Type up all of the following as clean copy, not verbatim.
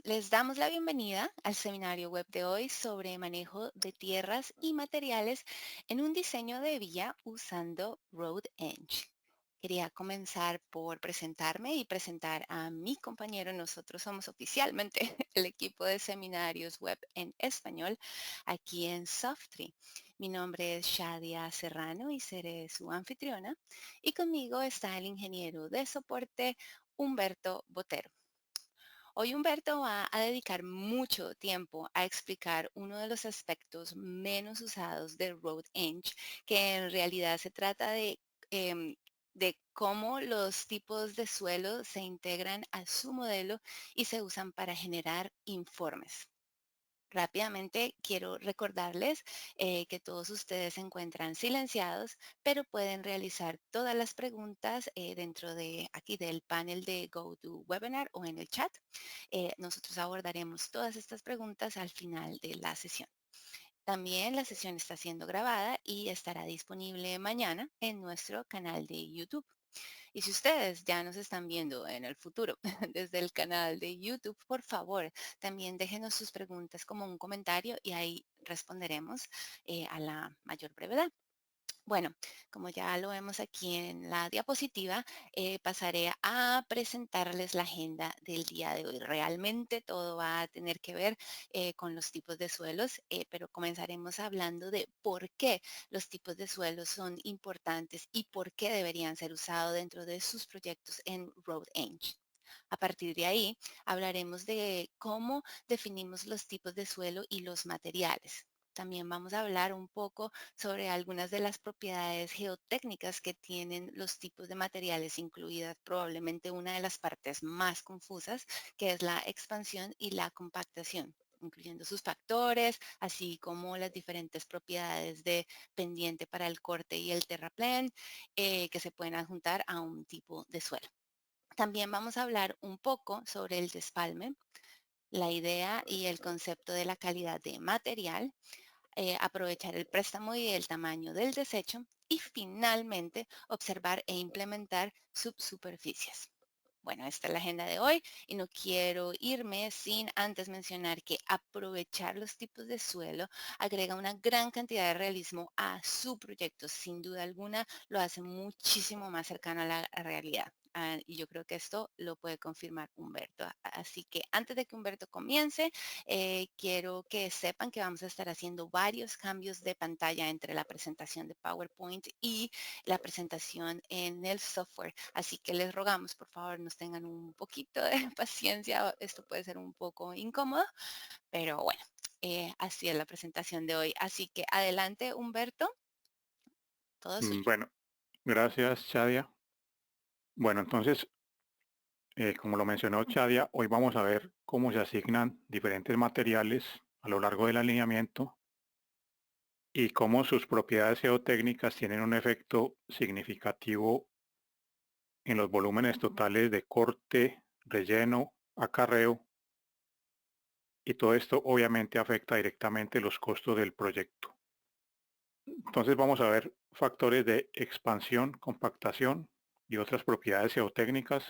Les damos la bienvenida al seminario web de hoy sobre manejo de tierras y materiales en un diseño de vía usando RoadEng. Quería comenzar por presentarme y presentar a mi compañero. Nosotros somos oficialmente el equipo de seminarios web en español aquí en Softtree. Mi nombre es Shadia Serrano y seré su anfitriona. Y conmigo está el ingeniero de soporte Humberto Botero. Hoy Humberto va a dedicar mucho tiempo a explicar uno de los aspectos menos usados de RoadEng, que en realidad se trata em, de cómo los tipos de suelo se integran a su modelo y se usan para generar informes. Rápidamente quiero recordarles que todos ustedes se encuentran silenciados, pero pueden realizar todas las preguntas dentro de aquí del panel de GoToWebinar o en el chat. Nosotros abordaremos todas estas preguntas al final de la sesión. También la sesión está siendo grabada y estará disponible mañana en nuestro canal de YouTube. Y si ustedes ya nos están viendo en el futuro desde el canal de YouTube, por favor, también déjenos sus preguntas como un comentario y ahí responderemos a la mayor brevedad. Bueno, como ya lo vemos aquí en la diapositiva, pasaré a presentarles la agenda del día de hoy. Realmente todo va a tener que ver con los tipos de suelos, pero comenzaremos hablando de por qué los tipos de suelos son importantes y por qué deberían ser usados dentro de sus proyectos en RoadEng. A partir de ahí, hablaremos de cómo definimos los tipos de suelo y los materiales. También vamos a hablar un poco sobre algunas de las propiedades geotécnicas que tienen los tipos de materiales, incluidas probablemente una de las partes más confusas, que es la expansión y la compactación, incluyendo sus factores, así como las diferentes propiedades de pendiente para el corte y el terraplén, que se pueden adjuntar a un tipo de suelo. También vamos a hablar un poco sobre el despalme, la idea y el concepto de la calidad de material, aprovechar el préstamo y el tamaño del desecho y finalmente observar e implementar subsuperficies. Bueno, esta es la agenda de hoy y no quiero irme sin antes mencionar que aprovechar los tipos de suelo agrega una gran cantidad de realismo a su proyecto. Sin duda alguna, lo hace muchísimo más cercano a la realidad. Y yo creo que esto lo puede confirmar Humberto. Así que antes de que Humberto comience, quiero que sepan que vamos a estar haciendo varios cambios de pantalla entre la presentación de PowerPoint y la presentación en el software. Así que les rogamos, por favor, nos tengan un poquito de paciencia. Esto puede ser un poco incómodo, pero bueno, así es la presentación de hoy. Así que adelante, Humberto, todo suyo. Bueno, gracias, Chadia. Bueno, entonces, como lo mencionó Chadia, hoy vamos a ver cómo se asignan diferentes materiales a lo largo del alineamiento y cómo sus propiedades geotécnicas tienen un efecto significativo en los volúmenes totales de corte, relleno, acarreo, y todo esto obviamente afecta directamente los costos del proyecto. Entonces vamos a ver factores de expansión, compactación y otras propiedades geotécnicas.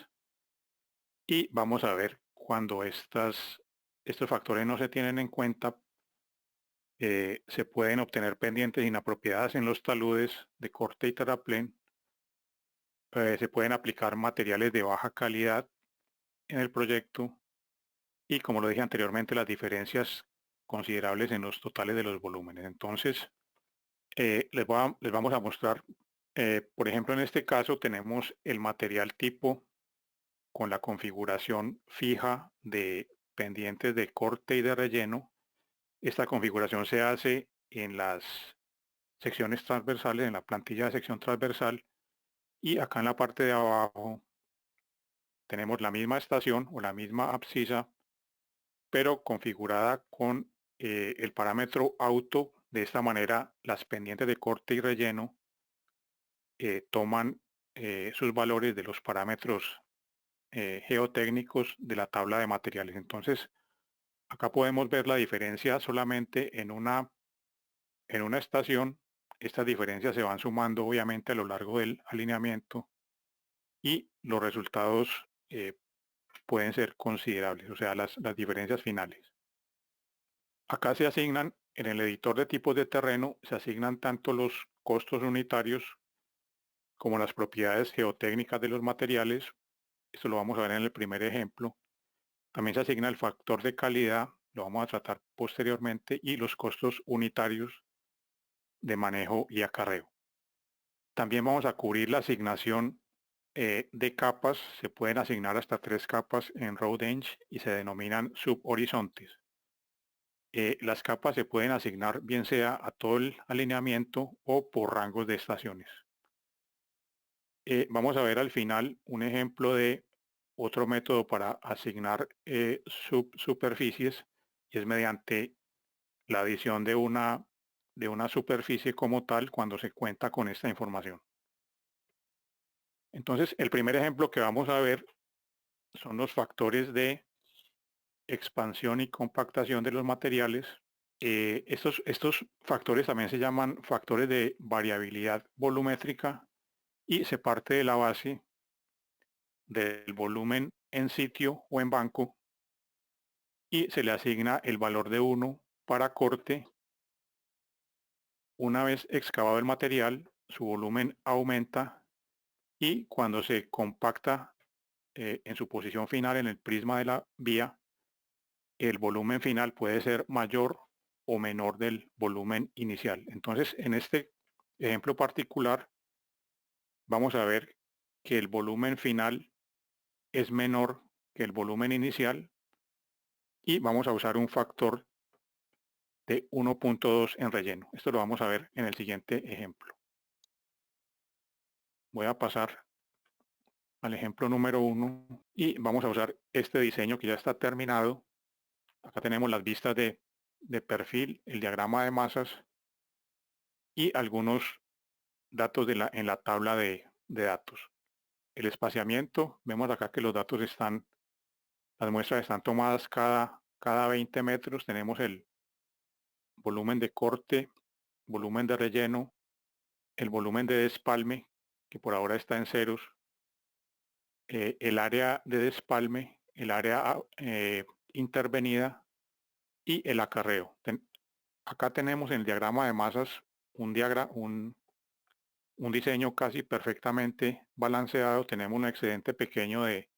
Y vamos a ver cuando estos factores no se tienen en cuenta, se pueden obtener pendientes inapropiadas en los taludes de corte y terraplén. Se pueden aplicar materiales de baja calidad en el proyecto y, como lo dije anteriormente, las diferencias considerables en los totales de los volúmenes. Entonces, les vamos a mostrar, por ejemplo, en este caso tenemos el material tipo con la configuración fija de pendientes de corte y de relleno. Esta configuración se hace en las secciones transversales, en la plantilla de sección transversal, y acá en la parte de abajo tenemos la misma estación o la misma abscisa, pero configurada con el parámetro auto. De esta manera, las pendientes de corte y relleno toman sus valores de los parámetros geotécnicos de la tabla de materiales. Entonces, acá podemos ver la diferencia solamente en una estación. Estas diferencias se van sumando obviamente a lo largo del alineamiento y los resultados pueden ser considerables, o sea, las diferencias finales. Acá se asignan, en el editor de tipos de terreno, se asignan tanto los costos unitarios como las propiedades geotécnicas de los materiales. Esto lo vamos a ver en el primer ejemplo. También se asigna el factor de calidad, lo vamos a tratar posteriormente, y los costos unitarios de manejo y acarreo. También vamos a cubrir la asignación de capas. Se pueden asignar hasta 3 capas en RoadEng y se denominan subhorizontes. Las capas se pueden asignar bien sea a todo el alineamiento o por rangos de estaciones. Vamos a ver al final un ejemplo de otro método para asignar superficies, y es mediante la adición de una superficie como tal cuando se cuenta con esta información. Entonces, el primer ejemplo que vamos a ver son los factores de expansión y compactación de los materiales. Estos factores también se llaman factores de variabilidad volumétrica y se parte de la base del volumen en sitio o en banco y se le asigna el valor de 1 para corte. Una vez excavado el material, su volumen aumenta y cuando se compacta en su posición final en el prisma de la vía, el volumen final puede ser mayor o menor del volumen inicial. Entonces, en este ejemplo particular, vamos a ver que el volumen final es menor que el volumen inicial y vamos a usar un factor de 1.2 en relleno. Esto lo vamos a ver en el siguiente ejemplo. Voy a pasar al ejemplo número 1 y vamos a usar este diseño que ya está terminado. Acá tenemos las vistas de perfil, el diagrama de masas y algunos datos en la tabla de datos. El espaciamiento, vemos acá que los datos están, las muestras están tomadas cada 20 metros. Tenemos el volumen de corte, volumen de relleno, el volumen de despalme, que por ahora está en ceros, el área de despalme, el área intervenida y el acarreo. Acá tenemos en el diagrama de masas un diseño casi perfectamente balanceado. Tenemos un excedente pequeño de,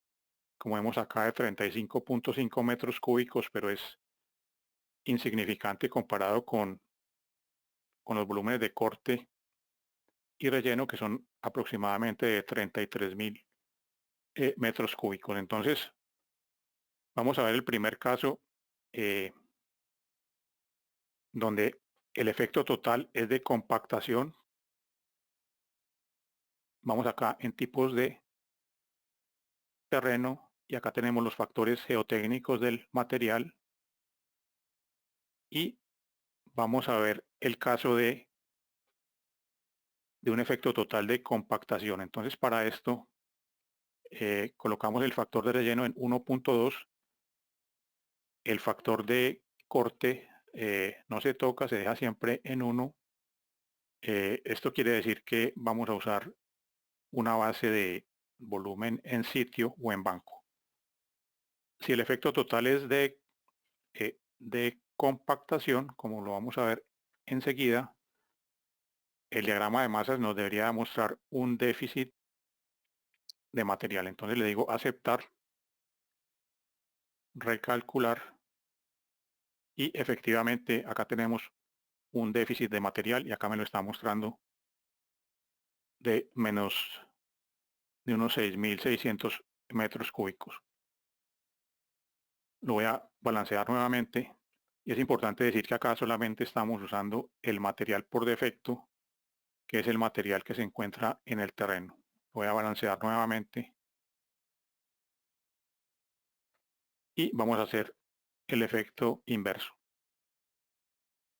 como vemos acá, de 35.5 metros cúbicos, pero es insignificante comparado con los volúmenes de corte y relleno, que son aproximadamente de 33.000 metros cúbicos. Entonces, vamos a ver el primer caso donde el efecto total es de compactación. Vamos acá en tipos de terreno y acá tenemos los factores geotécnicos del material y vamos a ver el caso de un efecto total de compactación. Entonces, para esto colocamos el factor de relleno en 1.2. El factor de corte no se toca, se deja siempre en 1. Esto quiere decir que vamos a usar una base de volumen en sitio o en banco. Si el efecto total es de compactación, como lo vamos a ver enseguida, el diagrama de masas nos debería mostrar un déficit de material. Entonces le digo aceptar, recalcular y efectivamente acá tenemos un déficit de material y acá me lo está mostrando de unos 6.600 metros cúbicos. Lo voy a balancear nuevamente y es importante decir que acá solamente estamos usando el material por defecto, que es el material que se encuentra en el terreno. Voy a balancear nuevamente y vamos a hacer el efecto inverso.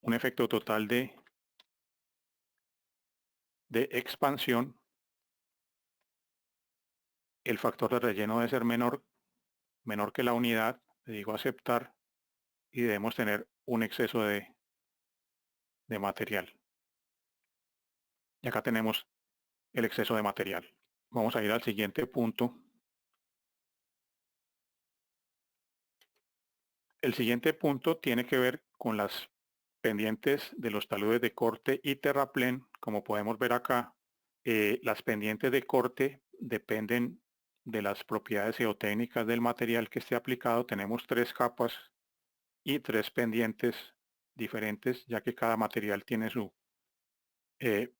Un efecto total de expansión. El factor de relleno debe ser menor que la unidad. Le digo aceptar y debemos tener un exceso de material. Y acá tenemos el exceso de material. Vamos a ir al siguiente punto. El siguiente punto tiene que ver con las pendientes de los taludes de corte y terraplén. Como podemos ver acá, las pendientes de corte dependen de las propiedades geotécnicas del material que esté aplicado. Tenemos 3 capas y 3 pendientes diferentes, ya que cada material tiene su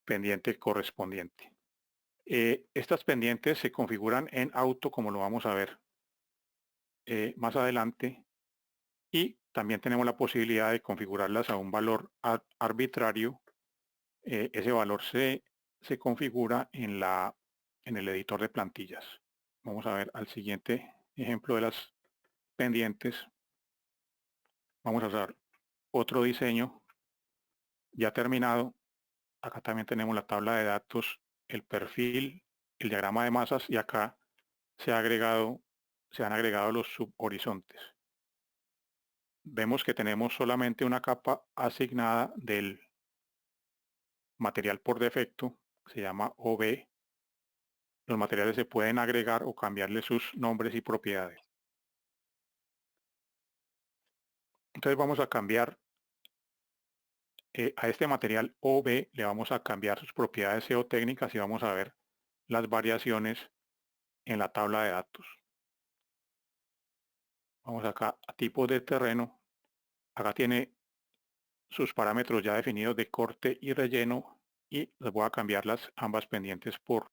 pendiente correspondiente. Estas pendientes se configuran en auto, como lo vamos a ver más adelante, y también tenemos la posibilidad de configurarlas a un valor arbitrario. Ese valor se configura en el editor de plantillas. Vamos a ver al siguiente ejemplo de las pendientes. Vamos a usar otro diseño ya terminado. Acá también tenemos la tabla de datos, el perfil, el diagrama de masas, y acá se han agregado los subhorizontes. Vemos que tenemos solamente una capa asignada del material por defecto, se llama OB. Los materiales se pueden agregar o cambiarle sus nombres y propiedades. Entonces vamos a cambiar a este material OB, le vamos a cambiar sus propiedades geotécnicas y vamos a ver las variaciones en la tabla de datos. Vamos acá a tipos de terreno. Acá tiene sus parámetros ya definidos de corte y relleno, y les voy a cambiar las ambas pendientes por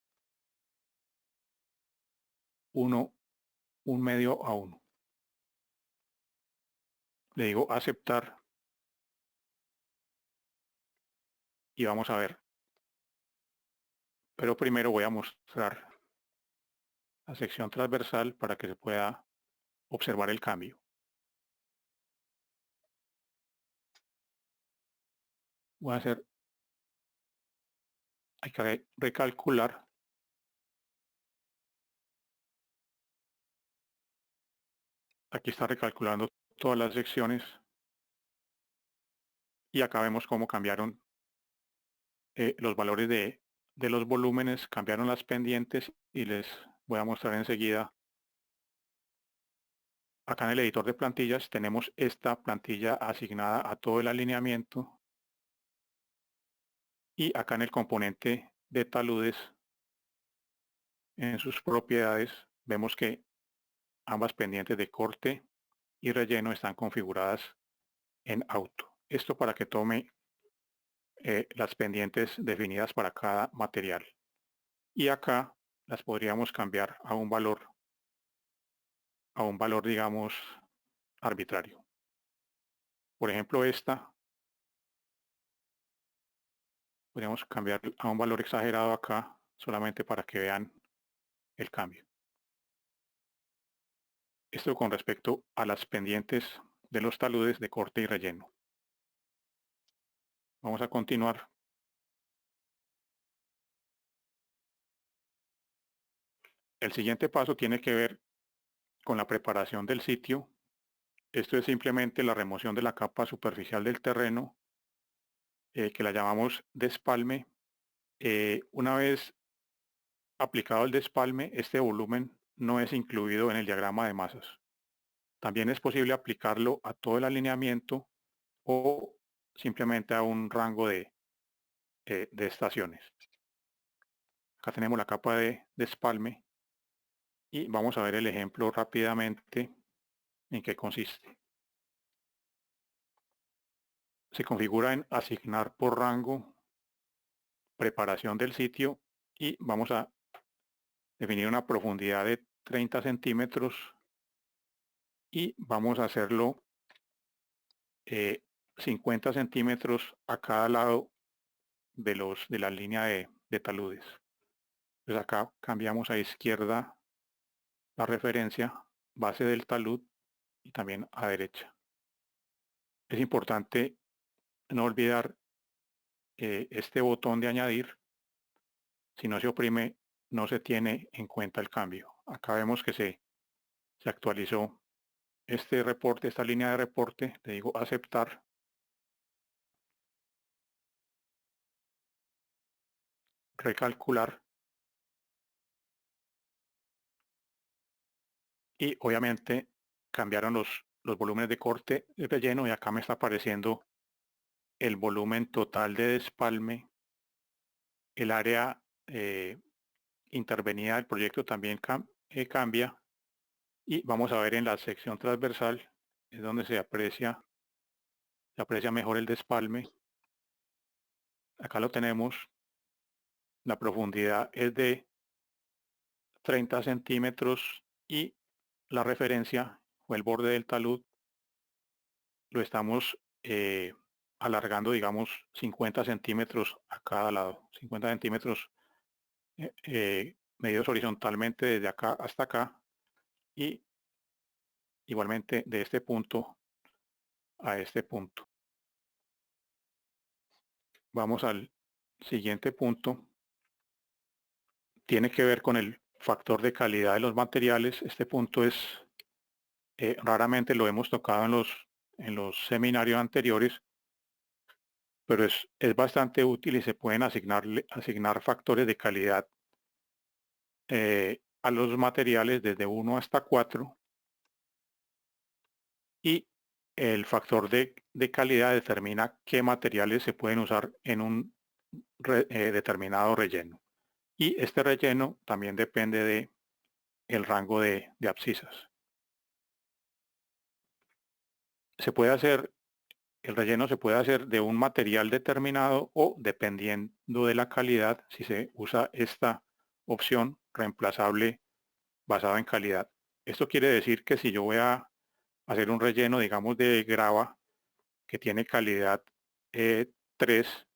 1:1. Le digo aceptar y vamos a ver. Pero primero voy a mostrar la sección transversal para que se pueda observar el cambio. Voy a hacer, hay que recalcular. Aquí está recalculando todas las secciones y acá vemos cómo cambiaron los valores de los volúmenes, cambiaron las pendientes, y les voy a mostrar enseguida. Acá en el editor de plantillas tenemos esta plantilla asignada a todo el alineamiento, y acá en el componente de taludes, en sus propiedades, vemos que ambas pendientes de corte y relleno están configuradas en auto. Esto para que tome las pendientes definidas para cada material. Y acá las podríamos cambiar a un valor digamos arbitrario. Por ejemplo, esta podríamos cambiar a un valor exagerado acá, solamente para que vean el cambio. Esto con respecto a las pendientes de los taludes de corte y relleno. Vamos a continuar. El siguiente paso tiene que ver con la preparación del sitio. Esto es simplemente la remoción de la capa superficial del terreno, que la llamamos despalme. Una vez aplicado el despalme, este volumen no es incluido en el diagrama de masas. También es posible aplicarlo a todo el alineamiento o simplemente a un rango de estaciones. Acá tenemos la capa de despalme y vamos a ver el ejemplo rápidamente en qué consiste. Se configura en asignar por rango, preparación del sitio, y vamos a definir una profundidad de 30 centímetros y vamos a hacerlo 50 centímetros a cada lado de la línea de taludes. Entonces acá cambiamos a izquierda la referencia, base del talud, y también a derecha. Es importante no olvidar este botón de añadir. Si no se oprime, no se tiene en cuenta el cambio. Acá vemos que se actualizó este reporte, esta línea de reporte. Le digo aceptar. Recalcular. Y obviamente cambiaron los volúmenes de corte y relleno, y acá me está apareciendo el volumen total de despalme. El área intervenida del proyecto también cambia, y vamos a ver en la sección transversal es donde se aprecia mejor el despalme. Acá lo tenemos, la profundidad es de 30 centímetros y la referencia o el borde del talud lo estamos alargando, digamos, 50 centímetros a cada lado, 50 centímetros medidos horizontalmente desde acá hasta acá, y igualmente de este punto a este punto. Vamos al siguiente punto. Tiene que ver con el factor de calidad de los materiales. Este punto es raramente lo hemos tocado en los seminarios anteriores, pero es bastante útil y se pueden asignar factores de calidad a los materiales desde 1 hasta 4, y el factor de calidad determina qué materiales se pueden usar en un determinado relleno. Y este relleno también depende de el rango de abscisas. Se puede hacer, el relleno se puede hacer de un material determinado o, dependiendo de la calidad, si se usa esta opción, reemplazable basado en calidad. Esto quiere decir que si yo voy a hacer un relleno, digamos, de grava que tiene calidad 3,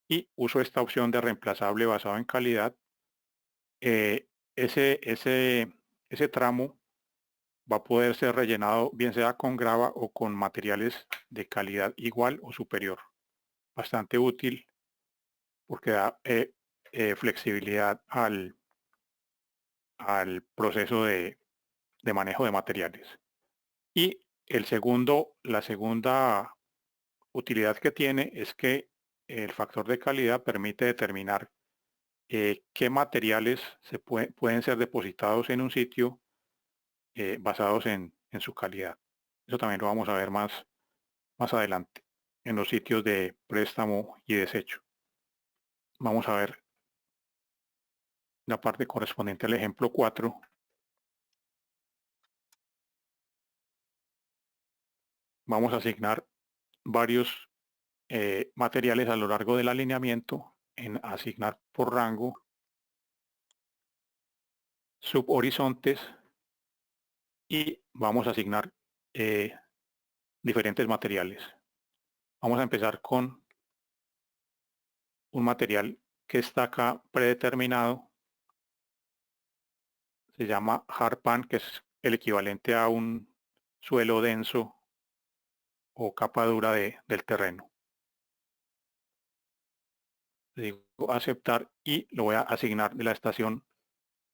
y uso esta opción de reemplazable basado en calidad, eh, ese, ese, ese tramo va a poder ser rellenado bien sea con grava o con materiales de calidad igual o superior. Bastante útil porque da flexibilidad al proceso de manejo de materiales. Y la segunda utilidad que tiene es que el factor de calidad permite determinar qué materiales pueden ser depositados en un sitio basados en su calidad. Eso también lo vamos a ver más adelante en los sitios de préstamo y desecho. Vamos a ver la parte correspondiente al ejemplo 4. Vamos a asignar varios materiales a lo largo del alineamiento en asignar por rango, subhorizontes, y vamos a asignar diferentes materiales. Vamos a empezar con un material que está acá predeterminado. Se llama hardpan, que es el equivalente a un suelo denso o capa dura del terreno. Le digo aceptar y lo voy a asignar de la estación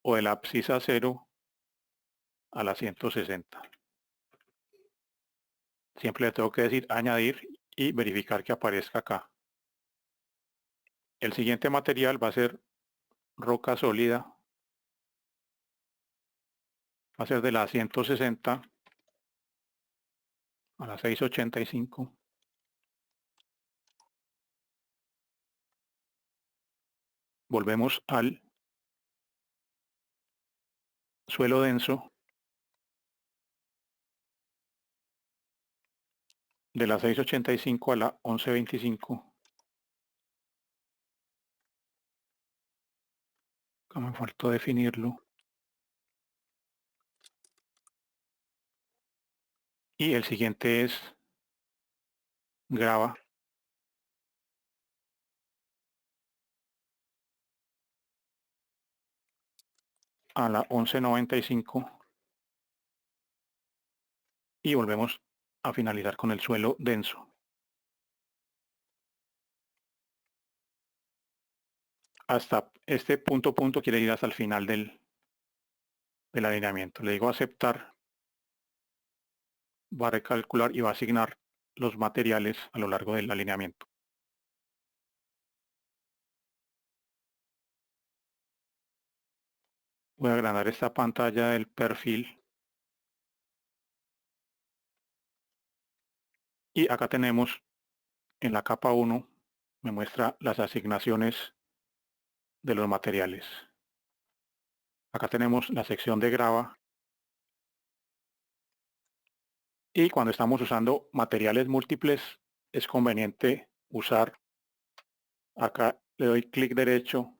o de la abscisa 0 a la 160. Siempre le tengo que decir añadir y verificar que aparezca acá. El siguiente material va a ser roca sólida. Va a ser de la 160 a la 685. Volvemos al suelo denso de la 685 a la 1125. Acá me faltó definirlo. Y el siguiente es grava a la 1195, y volvemos a finalizar con el suelo denso. Hasta este punto quiere ir hasta el final del alineamiento. Le digo aceptar, va a recalcular y va a asignar los materiales a lo largo del alineamiento. Voy a agrandar esta pantalla del perfil Y acá tenemos en la capa 1, me muestra las asignaciones de los materiales. Acá tenemos la sección de grava y cuando estamos usando materiales múltiples es conveniente usar, acá le doy clic derecho,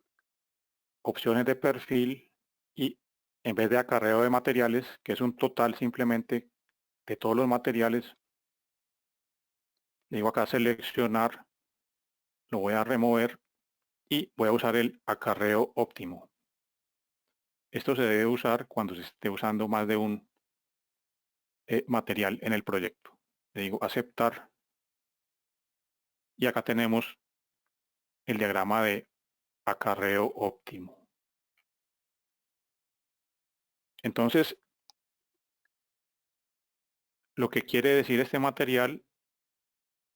opciones de perfil y en vez de acarreo de materiales, que es un total simplemente de todos los materiales, le digo acá seleccionar, lo voy a remover y voy a usar el acarreo óptimo. Esto se debe usar cuando se esté usando más de un material en el proyecto. Le digo aceptar y acá tenemos el diagrama de acarreo óptimo. Entonces, lo que quiere decir este material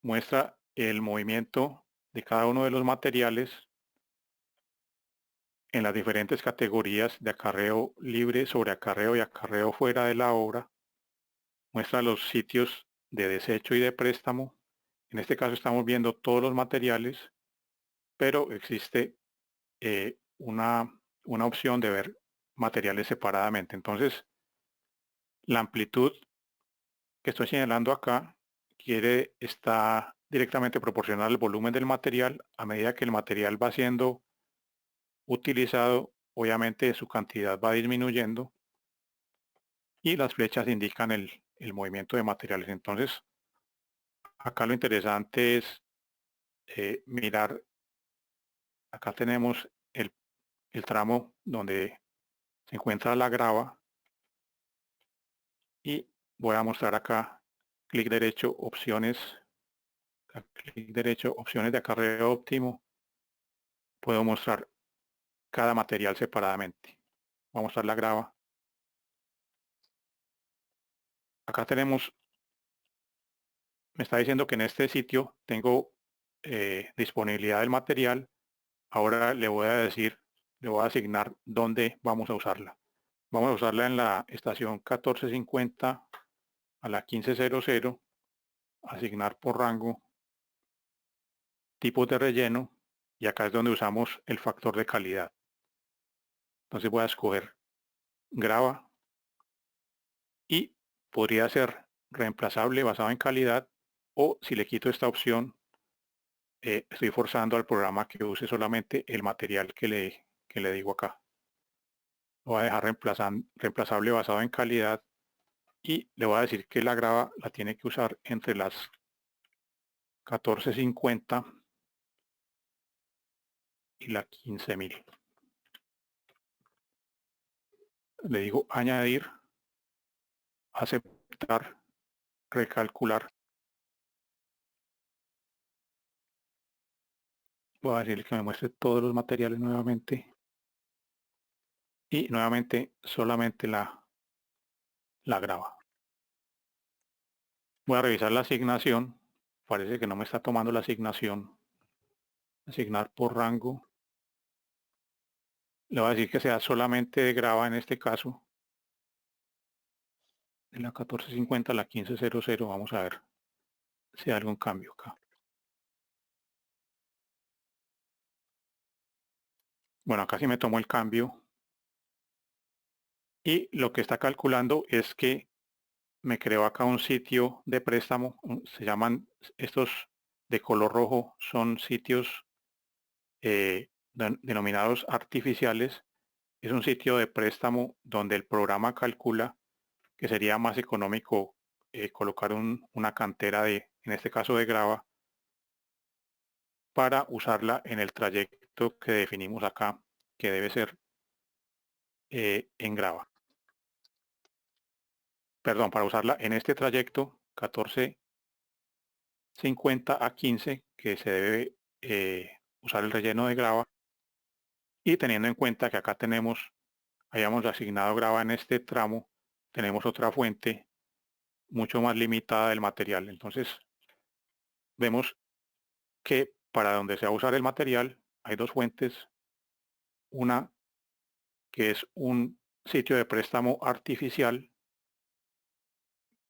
muestra el movimiento de cada uno de los materiales en las diferentes categorías de acarreo libre, sobre acarreo y acarreo fuera de la obra. Muestra los sitios de desecho y de préstamo. En este caso estamos viendo todos los materiales, pero existe una opción de ver materiales separadamente. Entonces, la amplitud que estoy señalando acá está directamente proporcional al volumen del material. A medida que el material va siendo utilizado, obviamente su cantidad va disminuyendo y las flechas indican el movimiento de materiales. Entonces, acá lo interesante es mirar, acá tenemos el tramo donde se encuentra la grava y voy a mostrar acá, clic derecho, opciones de acarreo óptimo. Puedo mostrar cada material separadamente. Voy a mostrar la grava. Acá tenemos, me está diciendo que en este sitio tengo disponibilidad del material. Ahora le voy a decir, le voy a asignar dónde vamos a usarla. Vamos a usarla en la estación 1450 a la 1500, asignar por rango, tipos de relleno, y acá es donde usamos el factor de calidad. Entonces voy a escoger grava y podría ser reemplazable basado en calidad, o si le quito esta opción, estoy forzando al programa que use solamente el material que le digo acá. Lo voy a dejar reemplazable basado en calidad y le voy a decir que la grava la tiene que usar entre las 1450 y la 15000. Le digo añadir, aceptar, recalcular. Voy a decirle que me muestre todos los materiales nuevamente y nuevamente solamente la grava. Voy a revisar la asignación. Parece que no me está tomando la asignación. Asignar por rango. Le voy a decir que sea solamente de grava en este caso. De la 1450 a la 1500. Vamos a ver si hay algún cambio acá. Bueno, acá sí me tomó el cambio. Y lo que está calculando es que me creó acá un sitio de préstamo. Se llaman estos de color rojo, son sitios denominados artificiales. Es un sitio de préstamo donde el programa calcula que sería más económico colocar una cantera en este caso de grava, para usarla en el trayecto que definimos acá, que debe ser en grava. Perdón, para usarla en este trayecto 1450 a 15, que se debe usar el relleno de grava, y teniendo en cuenta que acá hayamos asignado grava en este tramo, tenemos otra fuente mucho más limitada del material. Entonces vemos que para donde se va a usar el material hay dos fuentes, una que es un sitio de préstamo artificial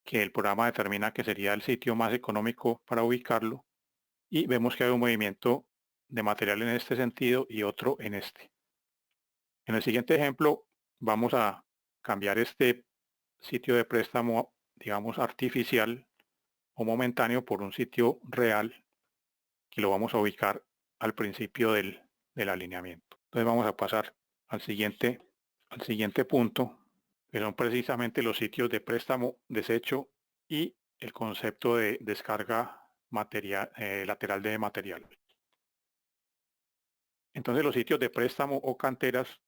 que el programa determina que sería el sitio más económico para ubicarlo, y vemos que hay un movimiento de material en este sentido y otro en este. En el siguiente ejemplo vamos a cambiar este sitio de préstamo, digamos, artificial o momentáneo por un sitio real que lo vamos a ubicar al principio del alineamiento. Entonces vamos a pasar al siguiente punto, que son precisamente los sitios de préstamo, desecho y el concepto de descarga lateral de material. Entonces los sitios de préstamo o canteras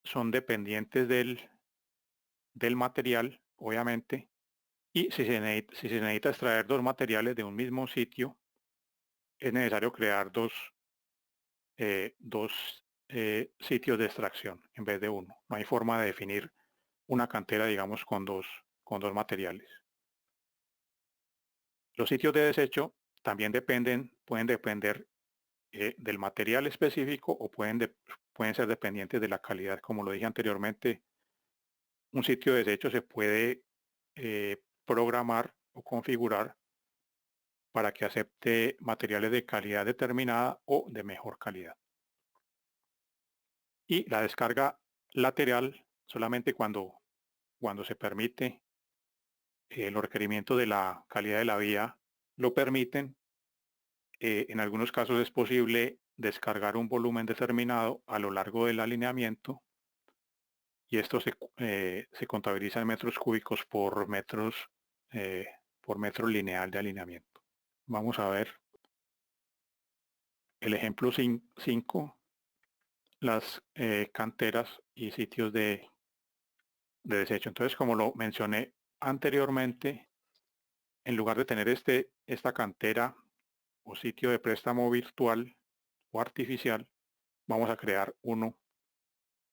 son dependientes del material, obviamente, y si se necesita extraer dos materiales de un mismo sitio, es necesario crear dos sitios de extracción en vez de uno. No hay forma de definir una cantera, digamos, con dos materiales. Los sitios de desecho también pueden depender del material específico o pueden ser dependientes de la calidad. Como lo dije anteriormente, un sitio de desecho se puede programar o configurar para que acepte materiales de calidad determinada o de mejor calidad. Y la descarga lateral solamente cuando se permite, los requerimientos de la calidad de la vía lo permiten. En algunos casos es posible descargar un volumen determinado a lo largo del alineamiento, y esto se contabiliza en metros cúbicos por metro lineal de alineamiento. Vamos a ver el ejemplo 5, las canteras y sitios de desecho. Entonces, como lo mencioné anteriormente, en lugar de tener esta cantera o sitio de préstamo virtual o artificial, vamos a crear uno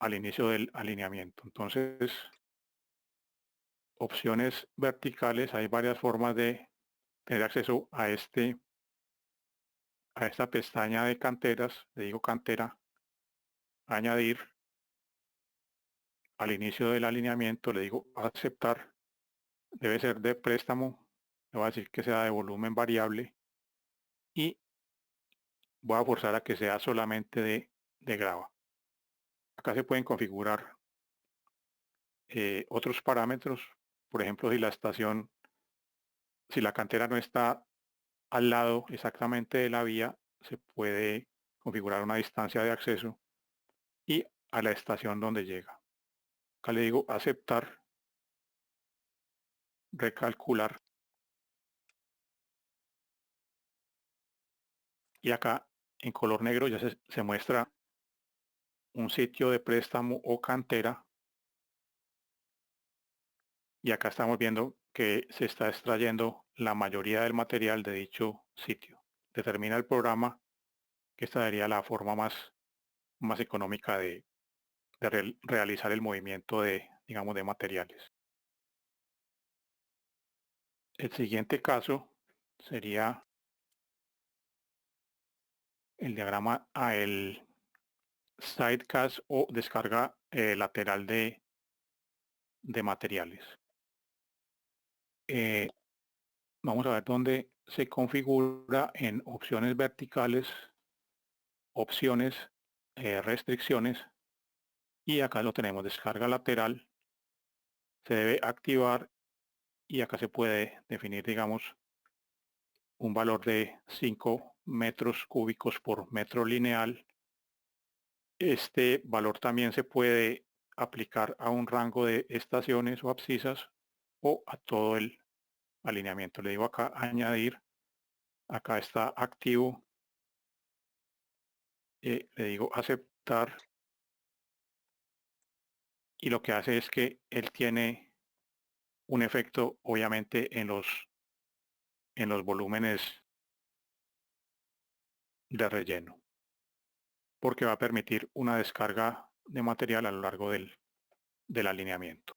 al inicio del alineamiento. Entonces, opciones verticales, hay varias formas de tener acceso a esta pestaña de canteras. Le digo cantera, añadir, al inicio del alineamiento le digo aceptar, debe ser de préstamo, le voy a decir que sea de volumen variable y voy a forzar a que sea solamente de grava. Acá se pueden configurar otros parámetros, por ejemplo, si la cantera no está al lado exactamente de la vía, se puede configurar una distancia de acceso y a la estación donde llega. Acá le digo aceptar, recalcular, y acá en color negro ya se muestra un sitio de préstamo o cantera, y acá estamos viendo que se está extrayendo la mayoría del material de dicho sitio. Determina el programa que esta sería la forma más económica de realizar el movimiento digamos, de materiales. El siguiente caso sería el diagrama el sidecast o descarga lateral de materiales. Eh, Vamos a ver dónde se configura en opciones verticales, opciones, restricciones, y acá lo tenemos, descarga lateral, se debe activar, y acá se puede definir, digamos, un valor de 5 metros cúbicos por metro lineal. Este valor también se puede aplicar a un rango de estaciones o abscisas o a todo el alineamiento. Le digo acá añadir, acá está activo, le digo aceptar, y lo que hace es que él tiene un efecto obviamente en los volúmenes de relleno, porque va a permitir una descarga de material a lo largo del alineamiento.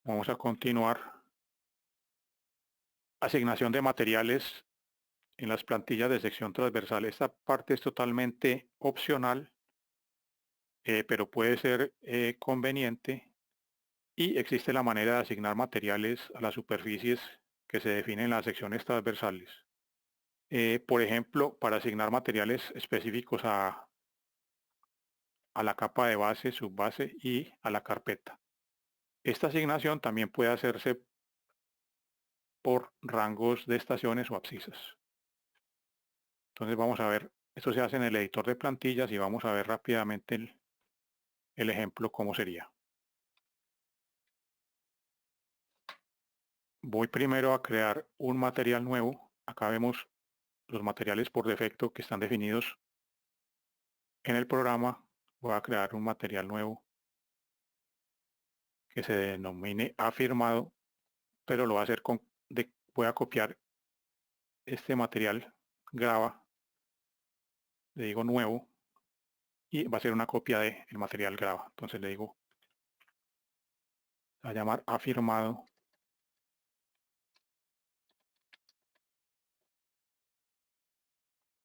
Vamos a continuar. Asignación de materiales en las plantillas de sección transversal. Esta parte es totalmente opcional, pero puede ser conveniente Y existe la manera de asignar materiales a las superficies que se definen en las secciones transversales. Por ejemplo, para asignar materiales específicos a la capa de base, subbase y a la carpeta. Esta asignación también puede hacerse por rangos de estaciones o abscisas. Entonces vamos a ver, esto se hace en el editor de plantillas y vamos a ver rápidamente el ejemplo cómo sería. Voy primero a crear un material nuevo. Acá vemos los materiales por defecto que están definidos en el programa. Voy a crear un material nuevo que se denomine afirmado, pero lo voy a hacer voy a copiar este material grava, le digo nuevo, y va a ser una copia del material grava. Entonces le digo, a llamar afirmado,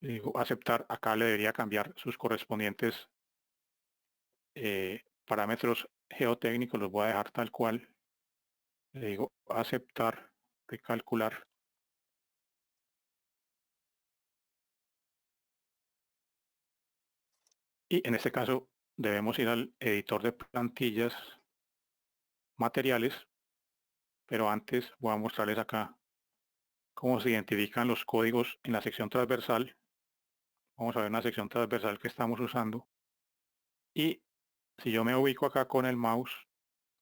le digo aceptar. Acá le debería cambiar sus correspondientes parámetros geotécnicos, los voy a dejar tal cual. Le digo aceptar, recalcular. Y en este caso debemos ir al editor de plantillas, materiales, pero antes voy a mostrarles acá cómo se identifican los códigos en la sección transversal. Vamos a ver una sección transversal que estamos usando. Y si yo me ubico acá con el mouse,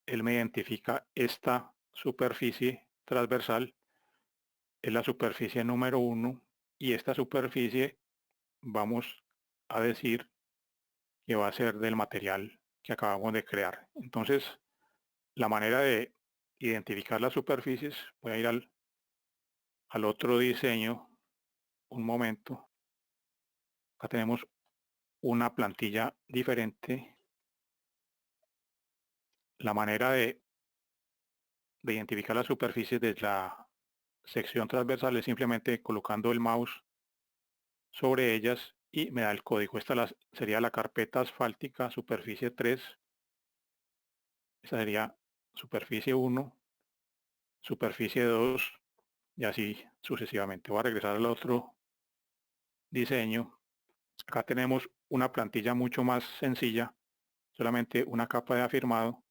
él me identifica esta superficie transversal, es la superficie número 1, y esta superficie vamos a decir que va a ser del material que acabamos de crear. Entonces, la manera de identificar las superficies, voy a ir al otro diseño, un momento. Acá tenemos una plantilla diferente. La manera de identificar las superficies de la sección transversal es simplemente colocando el mouse sobre ellas y me da el código. Sería la carpeta asfáltica superficie 3. Esta sería superficie 1, superficie 2 y así sucesivamente. Voy a regresar al otro diseño. Acá tenemos una plantilla mucho más sencilla, solamente una capa de afirmado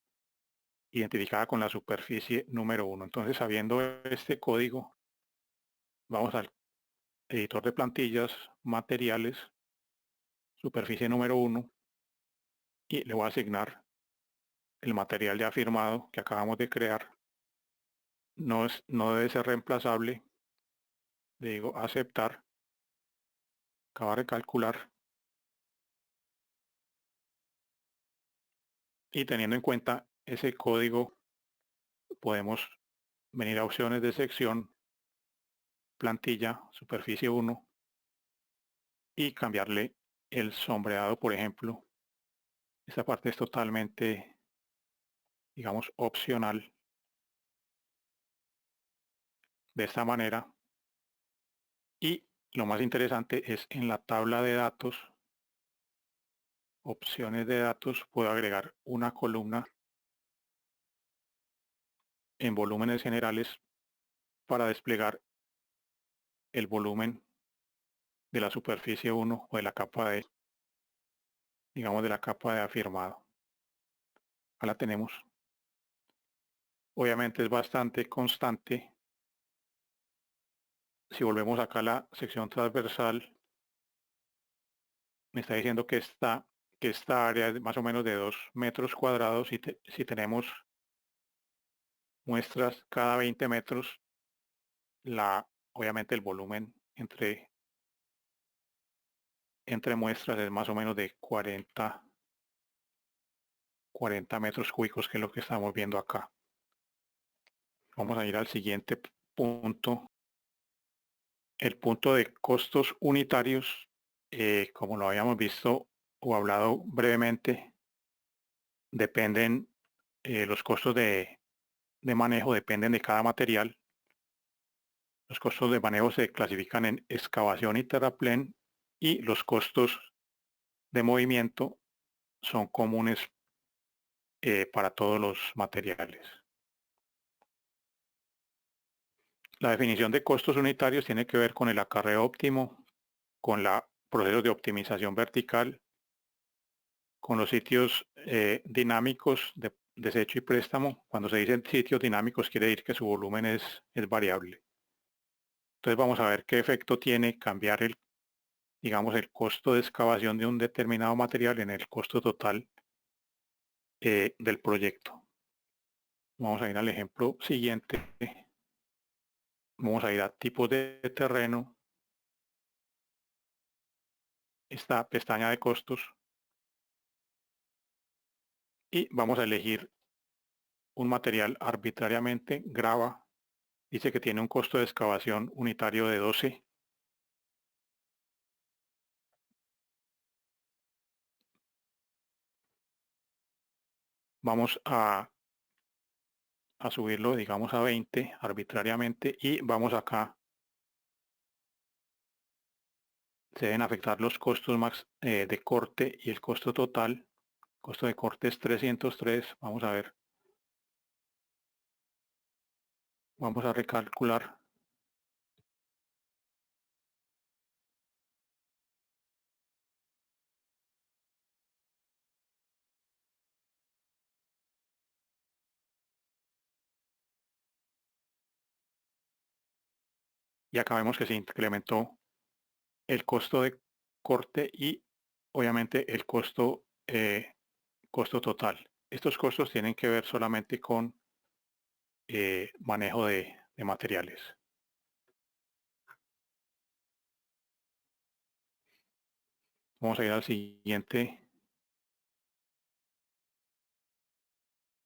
identificada con la superficie número 1. Entonces, sabiendo este código, vamos al editor de plantillas, materiales, superficie número 1 y le voy a asignar el material de afirmado que acabamos de crear. No debe ser reemplazable. Le digo aceptar, acabar de calcular y teniendo en cuenta ese código podemos venir a opciones de sección, plantilla, superficie 1 y cambiarle el sombreado, por ejemplo. Esta parte es totalmente, digamos, opcional. De esta manera. Y lo más interesante es en la tabla de datos, opciones de datos, puedo agregar una columna en volúmenes generales para desplegar el volumen de la superficie 1 o de la capa de, digamos, de la capa de afirmado. Acá la tenemos. Obviamente es bastante constante. Si volvemos acá a la sección transversal, me está diciendo que esta área es más o menos de 2 metros cuadrados. Si tenemos muestras cada 20 metros, obviamente el volumen entre muestras es más o menos de 40 metros cúbicos, que es lo que estamos viendo acá. Vamos a ir al siguiente punto, el punto de costos unitarios. Como lo habíamos visto o hablado brevemente, dependen, los costos de manejo dependen de cada material. Los costos de manejo se clasifican en excavación y terraplén, y los costos de movimiento son comunes para todos los materiales. La definición de costos unitarios tiene que ver con el acarreo óptimo, con los procesos de optimización vertical, con los sitios dinámicos de desecho y préstamo. Cuando se dicen sitios dinámicos quiere decir que su volumen es variable. Entonces vamos a ver qué efecto tiene cambiar digamos, el costo de excavación de un determinado material en el costo total del proyecto. Vamos a ir al ejemplo siguiente. Vamos a ir a tipos de terreno. Esta pestaña de costos. Y vamos a elegir un material arbitrariamente, grava. Dice que tiene un costo de excavación unitario de 12. Vamos a subirlo, digamos, a 20 arbitrariamente y vamos acá. Se deben afectar los costos max de corte y el costo total. Costo de corte es 303. Vamos a ver. Vamos a recalcular. Y acá vemos que se incrementó el costo de corte y obviamente el costo total. Estos costos tienen que ver solamente con manejo de materiales. Vamos a ir al siguiente.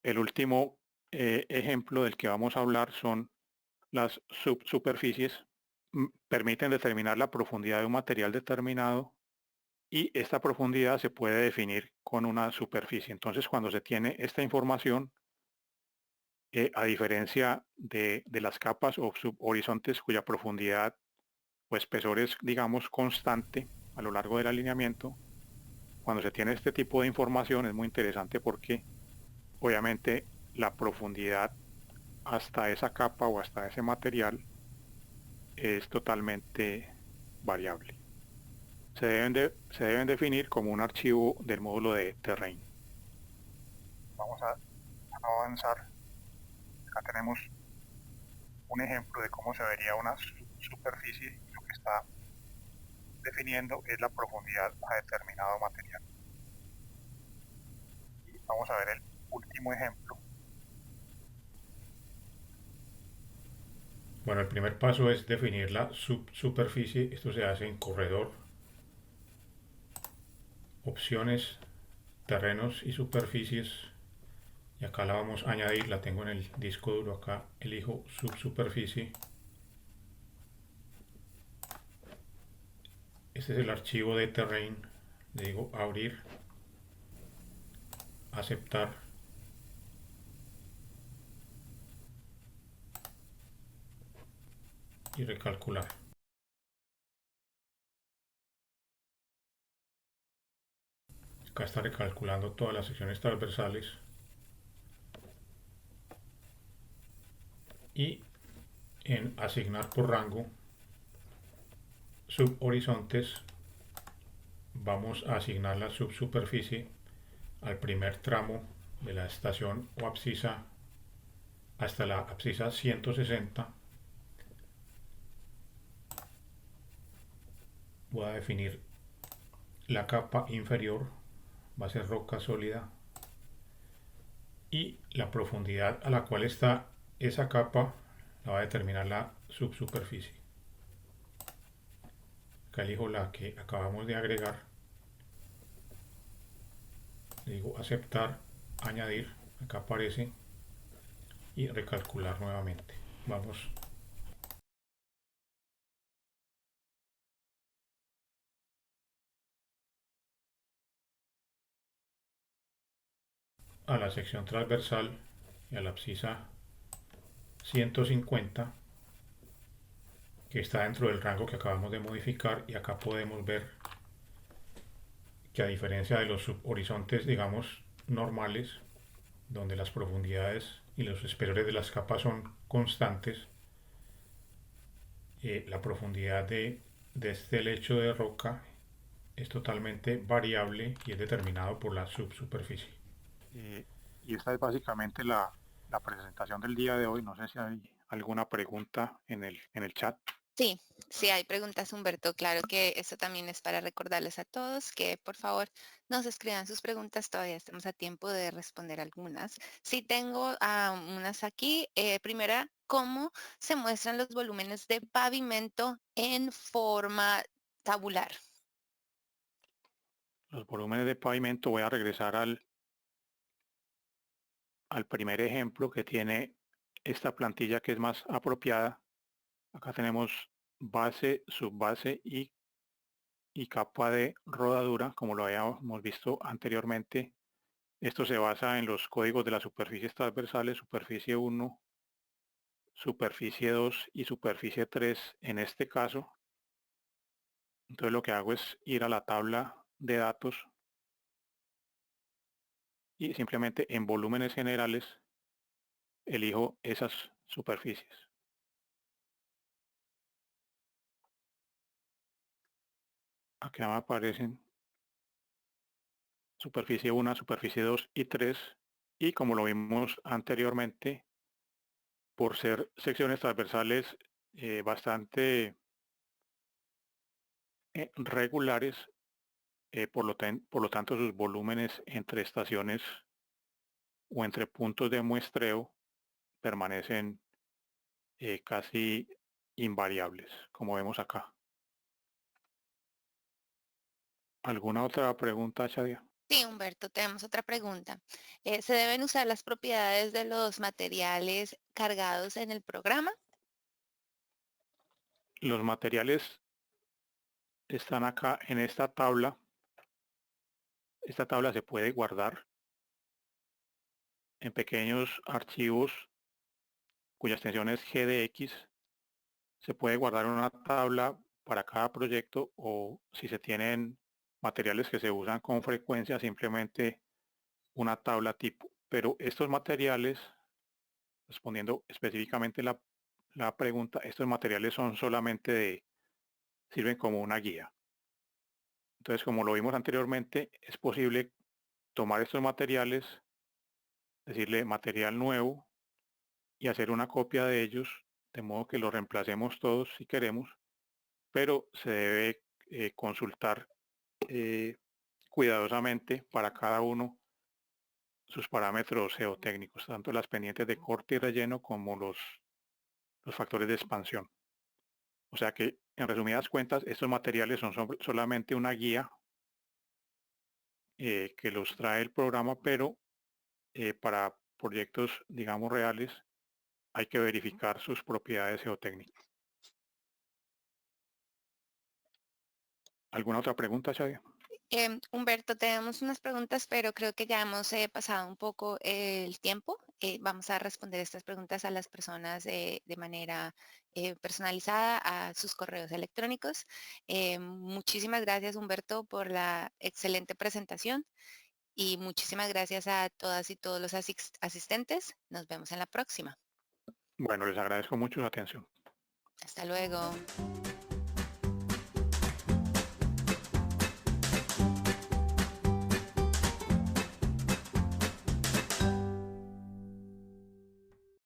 El último ejemplo del que vamos a hablar son las subsuperficies. Permiten determinar la profundidad de un material determinado y esta profundidad se puede definir con una superficie. Entonces, cuando se tiene esta información, a diferencia de las capas o subhorizontes cuya profundidad o espesor es, digamos, constante a lo largo del alineamiento, cuando se tiene este tipo de información es muy interesante porque obviamente la profundidad hasta esa capa o hasta ese material es totalmente variable. Se deben definir como un archivo del módulo de terrain. Vamos a avanzar. Acá tenemos un ejemplo de cómo se vería una superficie. Lo que está definiendo es la profundidad a determinado material. Y vamos a ver el último ejemplo. Bueno, el primer paso es definir la subsuperficie. Esto se hace en corredor, opciones, terrenos y superficies. Y acá la vamos a añadir, la tengo en el disco duro. Acá elijo subsuperficie. Este es el archivo de terrain. Le digo abrir, aceptar. Y recalcular. Acá está recalculando todas las secciones transversales. Y en asignar por rango subhorizontes vamos a asignar la subsuperficie al primer tramo de la estación o abscisa hasta la abscisa 160. Voy a definir la capa inferior, va a ser roca sólida, y la profundidad a la cual está esa capa la va a determinar la subsuperficie. Acá elijo la que acabamos de agregar, le digo aceptar, añadir, acá aparece, y recalcular nuevamente. Vamos a la sección transversal y a la abscisa 150, que está dentro del rango que acabamos de modificar, y acá podemos ver que a diferencia de los subhorizontes, digamos, normales, donde las profundidades y los espesores de las capas son constantes, la profundidad de este lecho de roca es totalmente variable y es determinado por la subsuperficie. Y esta es básicamente la presentación del día de hoy. No sé si hay alguna pregunta en el chat. Sí, sí hay preguntas, Humberto. Claro que eso también es para recordarles a todos que por favor nos escriban sus preguntas. Todavía estamos a tiempo de responder algunas. Sí tengo unas aquí. Primera, ¿cómo se muestran los volúmenes de pavimento en forma tabular? Los volúmenes de pavimento, voy a regresar al primer ejemplo que tiene esta plantilla que es más apropiada. Acá tenemos base, subbase y capa de rodadura, como lo habíamos visto anteriormente. Esto se basa en los códigos de las superficies transversales, superficie 1, superficie 2 y superficie 3 en este caso. Entonces lo que hago es ir a la tabla de datos y simplemente en volúmenes generales elijo esas superficies. Acá me aparecen superficie 1, superficie 2 y 3 y como lo vimos anteriormente, por ser secciones transversales bastante regulares, por lo tanto sus volúmenes entre estaciones o entre puntos de muestreo permanecen casi invariables, como vemos acá. ¿Alguna otra pregunta, Shadia? Sí, Humberto, tenemos otra pregunta. ¿Se deben usar las propiedades de los materiales cargados en el programa? Los materiales están acá en esta tabla. Esta tabla se puede guardar en pequeños archivos cuya extensión es GDX. Se puede guardar una tabla para cada proyecto o si se tienen materiales que se usan con frecuencia, simplemente una tabla tipo. Pero estos materiales, respondiendo específicamente la pregunta, estos materiales son solamente sirven como una guía. Entonces, como lo vimos anteriormente, es posible tomar estos materiales, decirle material nuevo y hacer una copia de ellos, de modo que los reemplacemos todos si queremos, pero se debe consultar cuidadosamente para cada uno sus parámetros geotécnicos, tanto las pendientes de corte y relleno como los factores de expansión. O sea que, en resumidas cuentas, estos materiales son solamente una guía que los trae el programa, pero para proyectos, digamos, reales, hay que verificar sus propiedades geotécnicas. ¿Alguna otra pregunta, Shadia? Humberto, tenemos unas preguntas, pero creo que ya hemos pasado un poco el tiempo. Vamos a responder estas preguntas a las personas de manera personalizada a sus correos electrónicos. Muchísimas gracias, Humberto, por la excelente presentación y muchísimas gracias a todas y todos los asistentes. Nos vemos en la próxima. Bueno, les agradezco mucho su atención. Hasta luego.